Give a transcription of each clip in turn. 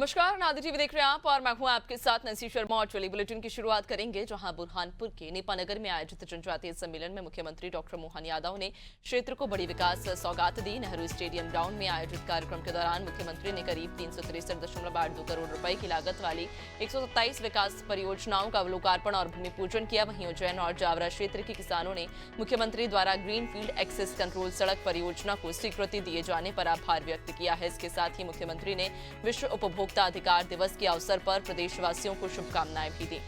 नमस्कार, नादिर टीवी देख रहे हैं आप और मैं हूं आपके साथ नंसी शर्मा। और चलिए बुलेटिन की शुरुआत करेंगे, जहां बुरहानपुर के नेपानगर में आयोजित जनजातीय सम्मेलन में मुख्यमंत्री डॉक्टर मोहन यादव ने क्षेत्र को बड़ी विकास सौगात दी। नेहरू स्टेडियम ग्राउंड में आयोजित कार्यक्रम के दौरान मुख्यमंत्री ने करीब 363.82 करोड़ रुपए की लागत वाली 127 विकास परियोजनाओं का लोकार्पण और भूमि पूजन किया। वहीं उज्जैन और जावरा क्षेत्र के किसानों ने मुख्यमंत्री द्वारा ग्रीनफील्ड एक्सेस कंट्रोल सड़क परियोजना को स्वीकृति दिए जाने पर आभार व्यक्त किया है। इसके साथ ही मुख्यमंत्री ने विश्व उपभोक्ता अधिकार दिवस के अवसर पर प्रदेशवासियों को शुभकामनाएं भी दी।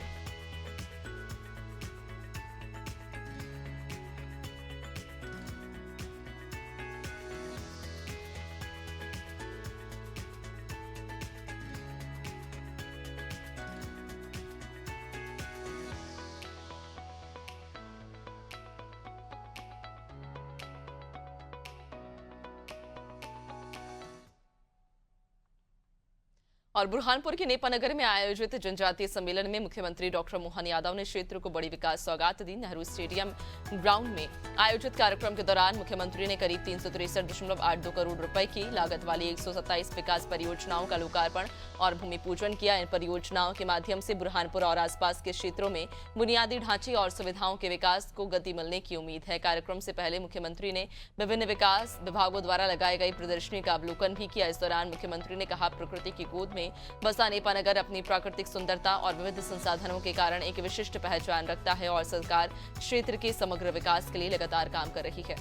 और बुरहानपुर के नेपानगर में आयोजित जनजातीय सम्मेलन में मुख्यमंत्री डॉक्टर मोहन यादव ने क्षेत्र को बड़ी विकास सौगात दी। नेहरू स्टेडियम ग्राउंड में आयोजित कार्यक्रम के दौरान मुख्यमंत्री ने करीब 363.82 करोड़ रुपए की लागत वाली 127 विकास परियोजनाओं का लोकार्पण और भूमि पूजन किया। इन परियोजनाओं के माध्यम से बुरहानपुर और आसपास के क्षेत्रों में बुनियादी ढांचे और सुविधाओं के विकास को गति मिलने की उम्मीद है। कार्यक्रम से पहले मुख्यमंत्री ने विभिन्न विकास विभागों द्वारा लगाई गई प्रदर्शनी का अवलोकन भी किया। इस दौरान मुख्यमंत्री ने कहा, प्रकृति की गोद में बसा नेपानगर अपनी प्राकृतिक सुंदरता और विविध संसाधनों के कारण एक विशिष्ट पहचान रखता है और सरकार क्षेत्र के समग्र विकास के लिए लगातार काम कर रही है।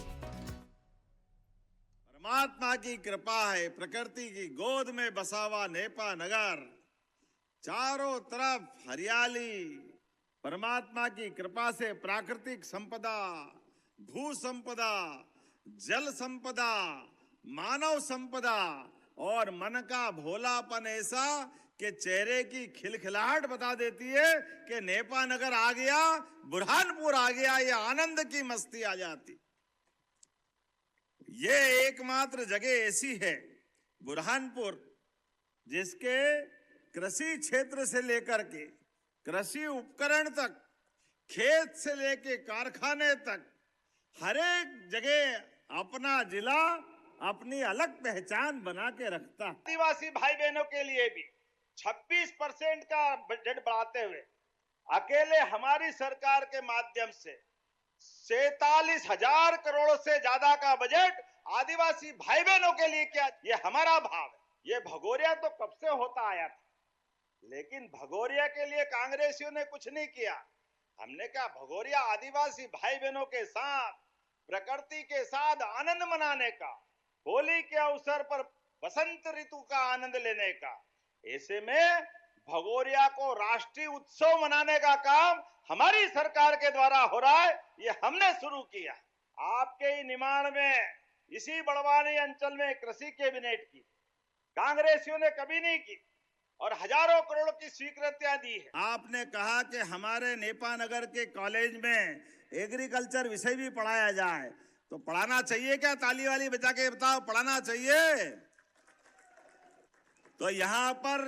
परमात्मा की कृपा है, प्रकृति की गोद में बसा हुआ नेपानगर, चारों तरफ हरियाली, परमात्मा की कृपा से प्राकृतिक संपदा, भू संपदा, जल संपदा, मानव संपदा और मन का भोलापन ऐसा कि चेहरे की खिलखिलाहट बता देती है कि नेपानगर आ गया, बुरहानपुर आ गया, ये आनंद की मस्ती आ जाती। ये एकमात्र जगह ऐसी है बुरहानपुर जिसके कृषि क्षेत्र से लेकर के कृषि उपकरण तक, खेत से लेकर कारखाने तक, हर एक जगह अपना जिला अपनी अलग पहचान बना के रखता। आदिवासी भाई बहनों के लिए भी 26% का बजट बढ़ाते हुए अकेले हमारी सरकार के माध्यम से 47,000 करोड़ से ज्यादा का बजट आदिवासी भाई बहनों के लिए किया। ये हमारा भाव है। ये भगोरिया तो कब से होता आया था, लेकिन भगोरिया के लिए कांग्रेसियों ने कुछ नहीं किया। हमने कहा भगोरिया आदिवासी भाई बहनों के साथ, प्रकृति के साथ आनंद मनाने का, होली के अवसर पर बसंत ऋतु का आनंद लेने का, ऐसे में भगोरिया को राष्ट्रीय उत्सव मनाने का काम हमारी सरकार के द्वारा हो रहा है। ये हमने शुरू किया। आपके ही निमाण में, इसी बड़वानी अंचल में कृषि कैबिनेट की कांग्रेसियों ने कभी नहीं की और हजारों करोड़ की स्वीकृतियां दी है। आपने कहा कि हमारे नेपानगर के कॉलेज में एग्रीकल्चर विषय भी पढ़ाया जाए, तो पढ़ाना चाहिए क्या? ताली वाली बजा के बताओ, पढ़ाना चाहिए? तो यहाँ पर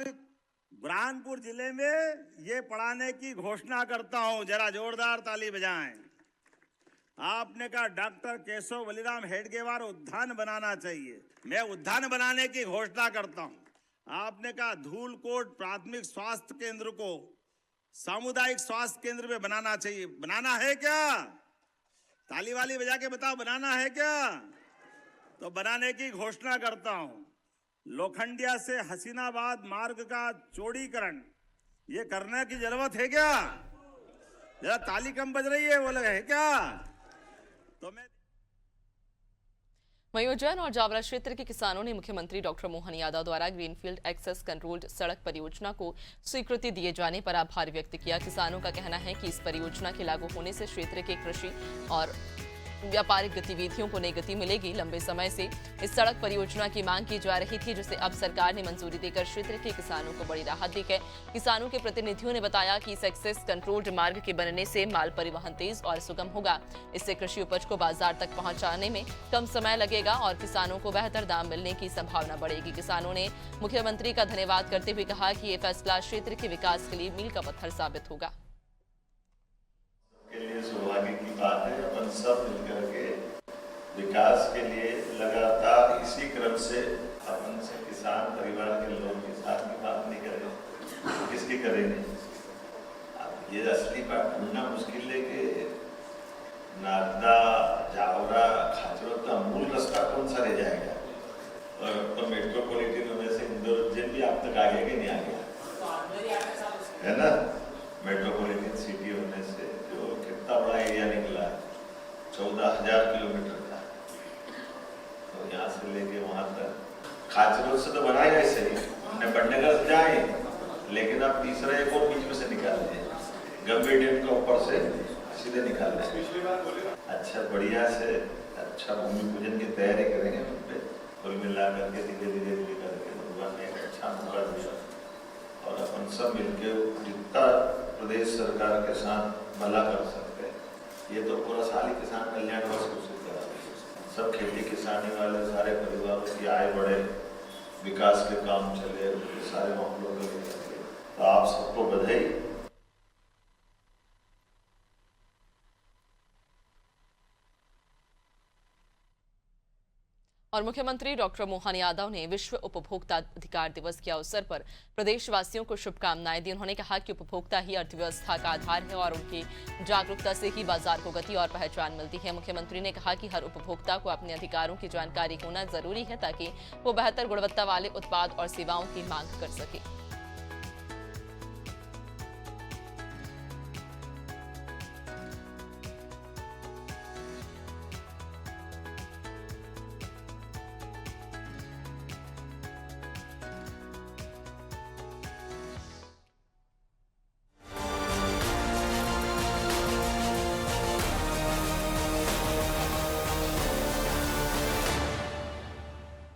बुरहानपुर जिले में ये पढ़ाने की घोषणा करता हूं, जरा जोरदार ताली बजाएं। आपने कहा डॉक्टर केशव बलिराम हेडगेवार उद्यान बनाना चाहिए, मैं उद्यान बनाने की घोषणा करता हूं। आपने कहा धूलकोट प्राथमिक स्वास्थ्य केंद्र को सामुदायिक स्वास्थ्य केंद्र में बनाना चाहिए, बनाना है क्या? ताली वाली बजा के बताओ, बनाना है क्या? तो बनाने की घोषणा करता हूं। लोखंडिया से हसीनाबाद मार्ग का चौड़ीकरण, ये करने की जरूरत है क्या? जरा ताली कम बज रही है, वो लगे है क्या? तो मैं वहीं उज्जैन और जावरा क्षेत्र के किसानों ने मुख्यमंत्री डॉक्टर मोहन यादव द्वारा ग्रीनफील्ड एक्सेस कंट्रोल्ड सड़क परियोजना को स्वीकृति दिए जाने पर आभार व्यक्त किया। किसानों का कहना है कि इस परियोजना के लागू होने से क्षेत्र के कृषि और व्यापारिक गतिविधियों को नई गति मिलेगी। लंबे समय से इस सड़क परियोजना की मांग की जा रही थी, जिसे अब सरकार ने मंजूरी देकर क्षेत्र के किसानों को बड़ी राहत दी है। किसानों के प्रतिनिधियों ने बताया कि इस एक्सेस कंट्रोल्ड मार्ग के बनने से माल परिवहन तेज और सुगम होगा। इससे कृषि उपज को बाजार तक पहुंचाने में कम समय लगेगा और किसानों को बेहतर दाम मिलने की संभावना बढ़ेगी। किसानों ने मुख्यमंत्री का धन्यवाद करते हुए कहा कि ये फैसला क्षेत्र के विकास के लिए मील का पत्थर साबित होगा। के लिए सौभाग्य की बात है, अपन सब मिलकर के विकास के लिए लगातार इसी क्रम से अपन से किसान परिवार के लोगों के साथ की बात करेंगे। अब ये असली बात ढूंढना मुश्किल है कि नागदा, जावरा, खाचरों का मूल रास्ता कौन सा रह जाएगा। और तो मेट्रोपॉलिटन होने से इंदौर उज्जैन भी आप तक आगे कि नहीं आ गया, है ना। मेट्रोपॉलिटन सिटी होने से जो कितना बड़ा एरिया निकला, 14,000 किलोमीटर का, तो यहाँ से लेके वहाँ तक खाचरों से तो बनाया ही सही, हमने बड़नगर जाए, लेकिन अब तीसरा एक और बीच में से निकाल दिए, गंभीर डैम के ऊपर से सीधे निकाल दें। अच्छा बढ़िया से अच्छा भूमि पूजन की तैयारी करेंगे उन पे, कुल मिला करके धीरे धीरे करके भगवान ने एक अच्छा मौका दिया और अपन सब मिलकर जितना प्रदेश सरकार के साथ भला कर सकते हैं। ये तो पूरा साल ही किसान कल्याण वर्ष घोषित करा, सब खेती किसानी वाले सारे परिवारों की आय बढ़े, विकास के काम चले, सारे मामलों को लेकर, तो आप सबको बधाई। और मुख्यमंत्री डॉक्टर मोहन यादव ने विश्व उपभोक्ता अधिकार दिवस के अवसर पर प्रदेशवासियों को शुभकामनाएं दी। उन्होंने कहा कि उपभोक्ता ही अर्थव्यवस्था का आधार है और उनकी जागरूकता से ही बाजार को गति और पहचान मिलती है। मुख्यमंत्री ने कहा कि हर उपभोक्ता को अपने अधिकारों की जानकारी होना जरूरी है ताकि वो बेहतर गुणवत्ता वाले उत्पाद और सेवाओं की मांग कर सके।